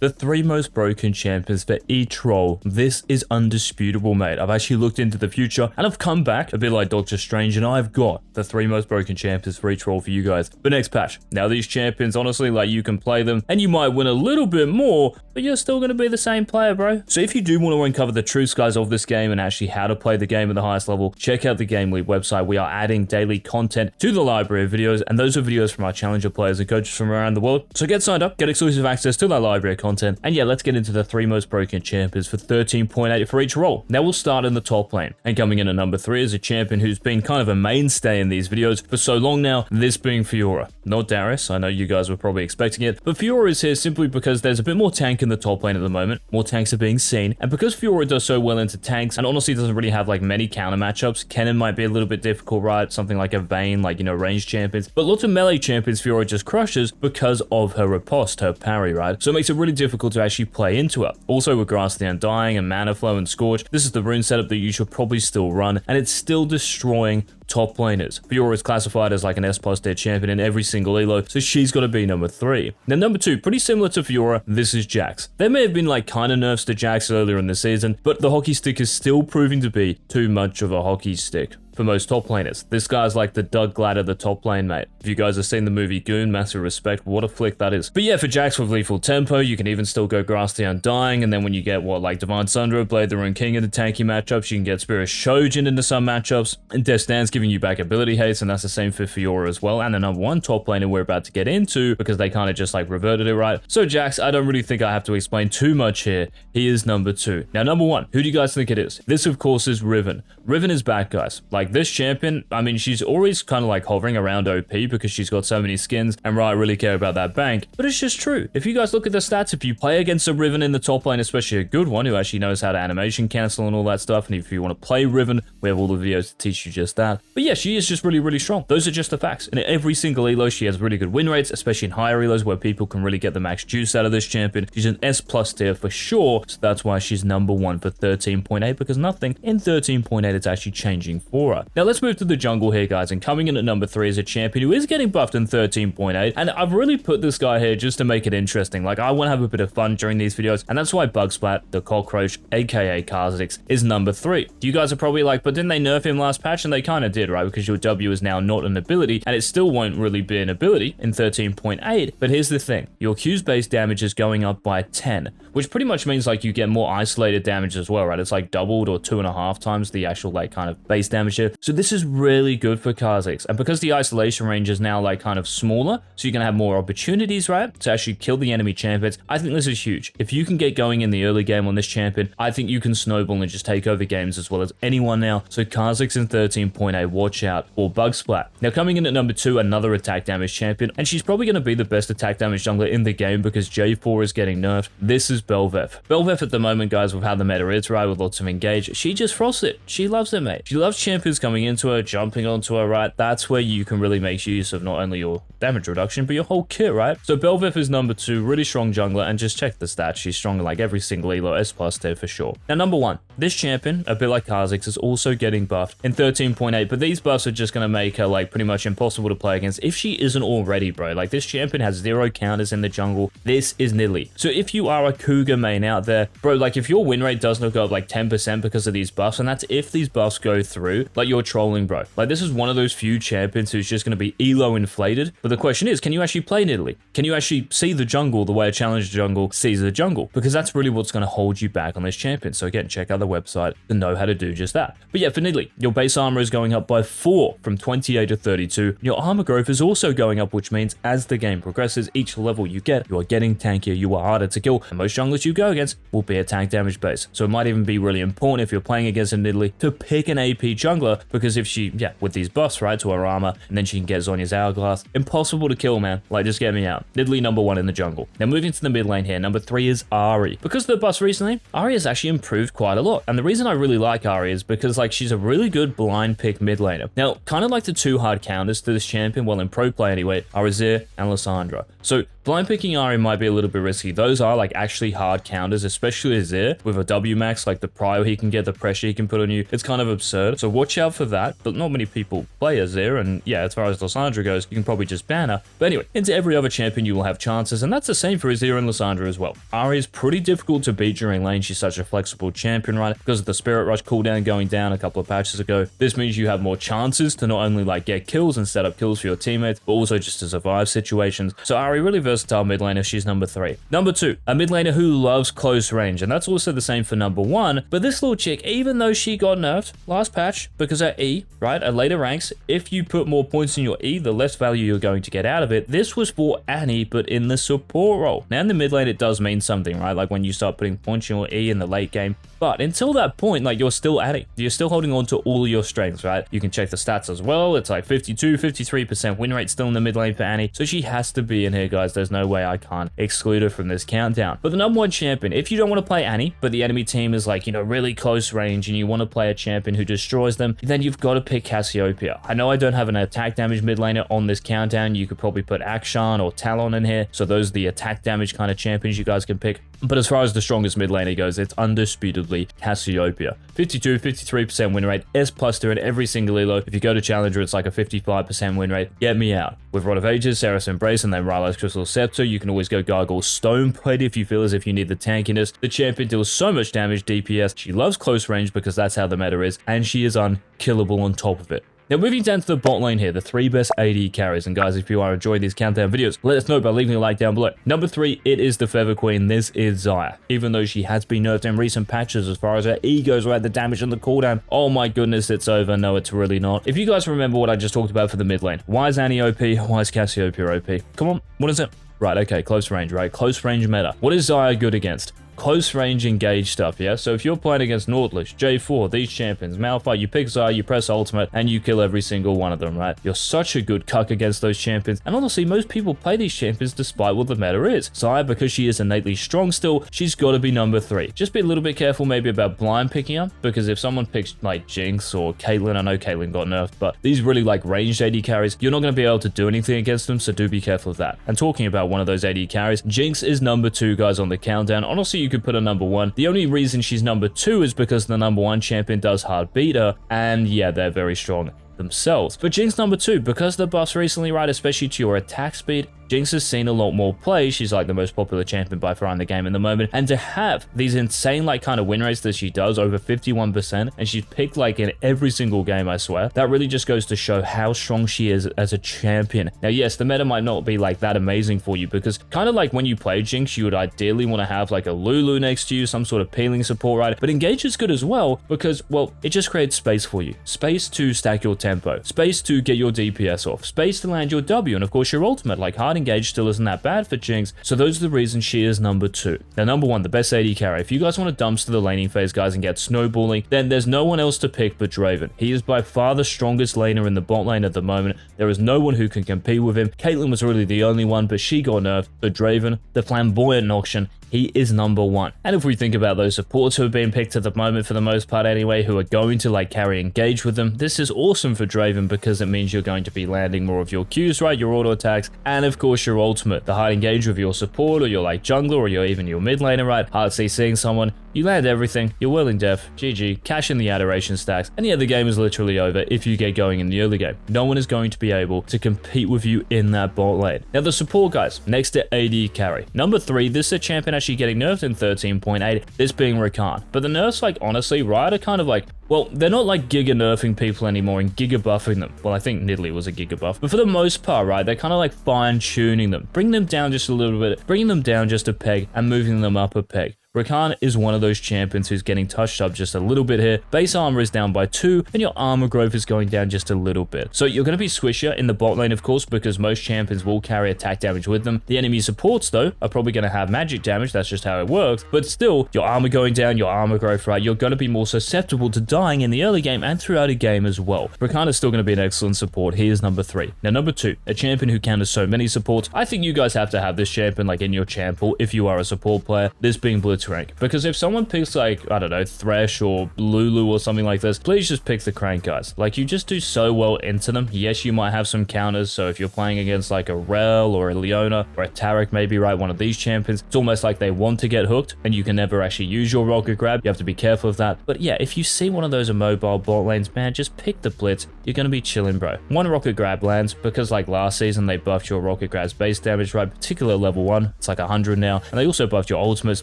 the 3 most broken champions for each role. This is undisputable, mate. I've actually looked into the future and I've come back a bit like Doctor Strange, and I've got the 3 most broken champions for each role for you guys for next patch. Now, these champions, honestly, like, you can play them and you might win a little bit more, but you're still going to be the same player, bro. So if you do want to uncover the true skies of this game and actually how to play the game at the highest level, check out the GameLeap website. We are adding daily content to the library of videos, and those are videos from our challenger players and coaches from around the world. So get signed up, get exclusive access to that library of content, and yeah, let's get into the 3 most broken champions for 13.8 for each role. Now we'll start in the top lane, and coming in at number 3 is a champion who's been kind of a mainstay in these videos for so long now, this being Fiora. Not Darius, I know you guys were probably expecting it, but Fiora is here simply because there's a bit more tank in the top lane at the moment. More tanks are being seen, and because Fiora does so well into tanks, and honestly doesn't really have like many counter matchups, Kennen might be a little bit difficult, right? Something like a Vayne, like, you know, ranged champions, but lots of melee champions Fiora just crushes because of her riposte, her parry, right? So it makes it really difficult to actually play into her. Also with Grasp the Undying and Mana Flow and Scorch, this is the rune setup that you should probably still run, and it's still destroying top laners. Fiora is classified as like an S+ tier champion in every single elo, so she's got to be number 3. Now number 2, pretty similar to Fiora, this is Jax. There may have been like kind of nerfs to Jax earlier in the season, but the hockey stick is still proving to be too much of a hockey stick for most top laners. This guy's like the Doug Glad of the top lane, mate. If you guys have seen the movie Goon, massive respect, what a flick that is. But yeah, for Jax with lethal tempo, you can even still go Grasp the Undying, and then when you get what, like Divine Sundra, Blade the Rune King into tanky matchups, you can get Spirit Shojin into some matchups, and Death Dance giving you back ability haste, and that's the same for Fiora as well, and the number 1 top laner we're about to get into, because they kind of just like reverted it, right? So Jax, I don't really think I have to explain too much here. He is number 2. Now number 1, who do you guys think it is? This of course is Riven. Riven is back, guys. Like, this champion, I mean, she's always kind of like hovering around OP because she's got so many skins, and right, I really care about that bank, but it's just true. If you guys look at the stats, if you play against a Riven in the top lane, especially a good one who actually knows how to animation cancel and all that stuff, and if you want to play Riven, we have all the videos to teach you just that. But yeah, she is just really, really strong. Those are just the facts. In every single elo, she has really good win rates, especially in higher elos where people can really get the max juice out of this champion. She's an S+ tier for sure, so that's why she's number 1 for 13.8, because nothing in 13.8 is actually changing for her. Now let's move to the jungle here, guys, and coming in at number 3 is a champion who is getting buffed in 13.8, and I've really put this guy here just to make it interesting. Like, I want to have a bit of fun during these videos, and that's why Bugsplat, the cockroach, aka Kha'Zix, is number 3. You guys are probably like, but didn't they nerf him last patch? And they kind of did, right? Because your W is now not an ability, and it still won't really be an ability in 13.8. But here's the thing, your Q's base damage is going up by 10, which pretty much means like you get more isolated damage as well, right? It's like doubled or 2.5 times the actual like kind of base damage here. So this is really good for Kha'Zix, and because the isolation range is now like kind of smaller, so you can have more opportunities, right, to actually kill the enemy champions. I think this is huge. If you can get going in the early game on this champion, I think you can snowball and just take over games as well as anyone now. So Kha'Zix in 13.8, watch out for Bugsplat. Now coming in at number 2, another attack damage champion, and she's probably going to be the best attack damage jungler in the game because J4 is getting nerfed. This is Bel'Veth. Bel'Veth at the moment, guys, with how the meta is, right, with lots of engage, she just frosts it. She loves it, mate. She loves champions coming into her, jumping onto her, right? That's where you can really make use of not only your damage reduction, but your whole kit, right? So Bel'Veth is number 2, really strong jungler, and just check the stats. She's stronger like every single elo, S+ tier for sure. Now number 1, this champion, a bit like Kha'Zix, is also getting buffed in 13.8, but these buffs are just going to make her like pretty much impossible to play against if she isn't already, bro. Like, this champion has 0 counters in the jungle. This is Nidalee. So if you are a Cougar main out there, bro, like if your win rate doesn't go up like 10% because of these buffs, and that's if these buffs go through, like, you're trolling, bro. Like, this is one of those few champions who's just going to be elo inflated. But the question is, can you actually play Nidalee? Can you actually see the jungle the way a challenger jungle sees the jungle? Because that's really what's going to hold you back on this champion. So again, check out the website to know how to do just that. But yeah, for Nidalee, your base armor is going up by 4 from 28 to 32. Your armor growth is also going up, which means as the game progresses, each level you get, you are getting tankier, you are harder to kill, and most junglers you go against will be attack damage base. So it might even be really important if you're playing against a Nidalee to pick an AP jungler, because if she, yeah, with these buffs, right, to her armor, and then she can get Zhonya's Hourglass, impossible to kill, man. Like, just get me out. Nidalee number 1 in the jungle. Now moving to the mid lane here, number 3 is Ahri. Because of the buffs recently, Ahri has actually improved quite a lot. And the reason I really like Ahri is because, like, she's a really good blind pick mid laner. Now, kind of like the 2 hard counters to this champion, well, in pro play anyway, are Azir and Lissandra. So Blind picking Ari might be a little bit risky. Those are like actually hard counters, especially Azir with a W max, like the prio he can get, the pressure he can put on you. It's kind of absurd. So watch out for that. But not many people play Azir. And yeah, as far as Lissandra goes, you can probably just ban her. But anyway, into every other champion, you will have chances. And that's the same for Azir and Lissandra as well. Ari is pretty difficult to beat during lane. She's such a flexible champion, right? Because of the Spirit Rush cooldown going down a couple of patches ago. This means you have more chances to not only like get kills and set up kills for your teammates, but also just to survive situations. So Ari, really versatile mid laner. She's number 3. Number 2, a mid laner who loves close range. And that's also the same for number 1. But this little chick, even though she got nerfed last patch because her E, right, at later ranks, if you put more points in your E, the less value you're going to get out of it. This was for Annie, but in the support role. Now in the mid lane, it does mean something, right? Like when you start putting points in your E in the late game. But until that point, like you're still Annie. You're still holding on to all of your strengths, right? You can check the stats as well. It's like 52, 53% win rate still in the mid lane for Annie. So she has to be in here, guys. There's no way I can't exclude her from this countdown. But the number 1 champion, if you don't want to play Annie, but the enemy team is like, you know, really close range and you want to play a champion who destroys them, then you've got to pick Cassiopeia. I know I don't have an attack damage mid laner on this countdown. You could probably put Akshan or Talon in here. So those are the attack damage kind of champions you guys can pick. But as far as the strongest mid laner goes, it's undisputably Cassiopeia. 52, 53% win rate, S+ to in every single elo. If you go to Challenger, it's like a 55% win rate. Get me out. With Rod of Ages, Seraph Embrace, and then Rylai's Crystal Scepter, you can always go Gargoyle Stoneplate if you feel as if you need the tankiness. The champion deals so much damage, DPS. She loves close range because that's how the meta is, and she is unkillable on top of it. Now moving down to the bot lane here, the 3 best AD carries. And guys, if you are enjoying these countdown videos, let us know by leaving a like down below. Number 3, it is the Feather Queen. This is Xayah. Even though she has been nerfed in recent patches as far as her E goes, right, the damage and the cooldown. Oh my goodness, it's over. No, it's really not. If you guys remember what I just talked about for the mid lane, why is Annie OP? Why is Cassiopeia OP? Come on, what is it? Right, okay, close range, right? Close range meta. What is Xayah good against? Close range engage stuff, yeah? So if you're playing against Nautilus, J4, these champions, Malphite, you pick Xayah, you press ultimate, and you kill every single one of them, right? You're such a good cuck against those champions. And honestly, most people play these champions despite what the meta is. Xayah, because she is innately strong still, she's got to be number 3. Just be a little bit careful maybe about blind picking her, because if someone picks like Jinx or Caitlyn, I know Caitlyn got nerfed, but these really like ranged AD carries, you're not going to be able to do anything against them, so do be careful of that. And talking about one of those AD carries, Jinx is number 2, guys, on the countdown. Honestly, you could put a number 1. The only reason she's number 2 is because the number 1 champion does hard beat her, and yeah, they're very strong themselves. But Jinx number 2, because the buffs recently, right, especially to your attack speed, Jinx has seen a lot more play. She's like the most popular champion by far in the game in the moment. And to have these insane like kind of win rates that she does, over 51%, and she's picked like in every single game, I swear, that really just goes to show how strong she is as a champion. Now, yes, the meta might not be like that amazing for you, because kind of like when you play Jinx, you would ideally want to have like a Lulu next to you, some sort of peeling support, right? But Engage is good as well because, well, it just creates space for you. Space to stack your tempo, space to get your DPS off, space to land your W, and of course your ultimate. Like hard engage still isn't that bad for Jinx, so those are the reasons she is number 2. Now, number 1, the best AD carry. If you guys want to dumpster the laning phase, guys, and get snowballing, then there's no one else to pick but Draven. He is by far the strongest laner in the bot lane at the moment. There is no one who can compete with him. Caitlyn was really the only one, but she got nerfed. So Draven, the flamboyant Noxian, he is number 1. And if we think about those supports who have been picked at the moment, for the most part anyway, who are going to like carry engage with them, this is awesome for Draven because it means you're going to be landing more of your Qs, right, your auto attacks, and of course your ultimate. The hard engage with your support or your like jungler or even your mid laner, right, hard CCing someone, you land everything, you're willing def, GG, cash in the adoration stacks, and yeah, the game is literally over if you get going in the early game. No one is going to be able to compete with you in that bot lane. Now the support, guys, next to AD carry. Number 3, this is a champion actually getting nerfed in 13.8, this being Rakan. But the nerfs, like honestly, right, are kind of like, well, they're not like giga nerfing people anymore and giga buffing them. Well, I think Nidalee was a giga buff, but for the most part, right, they're kind of like fine tuning them, bringing them down just a little bit, bringing them down just a peg and moving them up a peg. Rakan is one of those champions who's getting touched up just a little bit here. Base armor is down by 2, and your armor growth is going down just a little bit. So you're going to be swisher in the bot lane, of course, because most champions will carry attack damage with them. The enemy supports, though, are probably going to have magic damage. That's just how it works. But still, your armor going down, your armor growth, right, you're going to be more susceptible to dying in the early game and throughout a game as well. Rakan is still going to be an excellent support. He is number 3. Now, number 2, a champion who counters so many supports. I think you guys have to have this champion like in your champ pool if you are a support player. This being Blitzcrank. Blitzcrank. Because if someone picks like, I don't know, Thresh or Lulu or something like this, please just pick the Crank, guys. Like, you just do so well into them. Yes, you might have some counters, so if you're playing against like a Rel or a Leona or a Taric, maybe, right, one of these champions, it's almost like they want to get hooked and you can never actually use your rocket grab. You have to be careful of that. But yeah, if you see one of those immobile bot lanes, man, just pick the Blitz. You're going to be chilling, bro. One rocket grab lands because like last season they buffed your rocket grab's base damage, right? Particular level 1, it's like 100 now. And they also buffed your ultimate's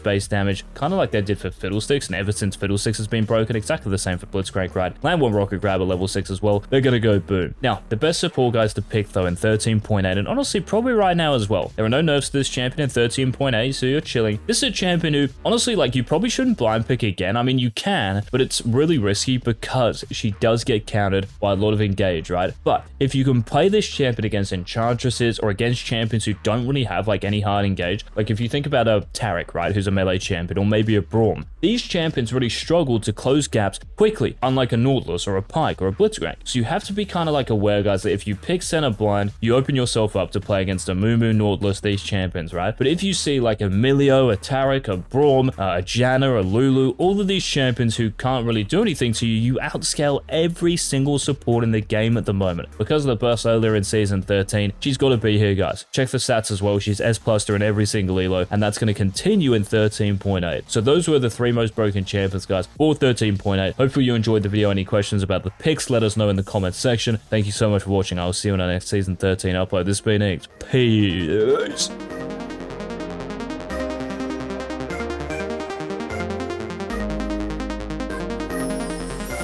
base damage, kind of like they did for Fiddlesticks. And ever since Fiddlesticks has been broken, exactly the same for Blitzcrank, right? Land one rocket grab at level 6 as well. They're going to go boom. Now, the best support guys to pick though in 13.8, and honestly probably right now as well, there are no nerfs to this champion in 13.8, so you're chilling. This is a champion who honestly, like, you probably shouldn't blind pick again. I mean, you can, but it's really risky because she does get countered by a lot of engage, right? But if you can play this champion against enchantresses or against champions who don't really have like any hard engage, like if you think about a Taric, right, who's a melee champion, or maybe a Braum, these champions really struggle to close gaps quickly, unlike a Nautilus or a Pyke or a Blitzcrank. So you have to be kind of like aware, guys, that if you pick center blind, you open yourself up to play against a Mumu, Nautilus, these champions, right? But if you see like a Milio, a Taric, a Braum, a Janna, a Lulu, all of these champions who can't really do anything to you, you outscale every single support in the game at the moment. Because of the burst earlier in season 13, she's got to be here, guys. Check the stats as well. She's S+ in every single elo, and that's going to continue in 13.8. So those were the 3 most broken champions, guys, for 13.8. Hopefully you enjoyed the video. Any questions about the picks, let us know in the comments section. Thank you so much for watching. I'll see you in our next season 13 upload. This has been EZCHALLENGER. Peace.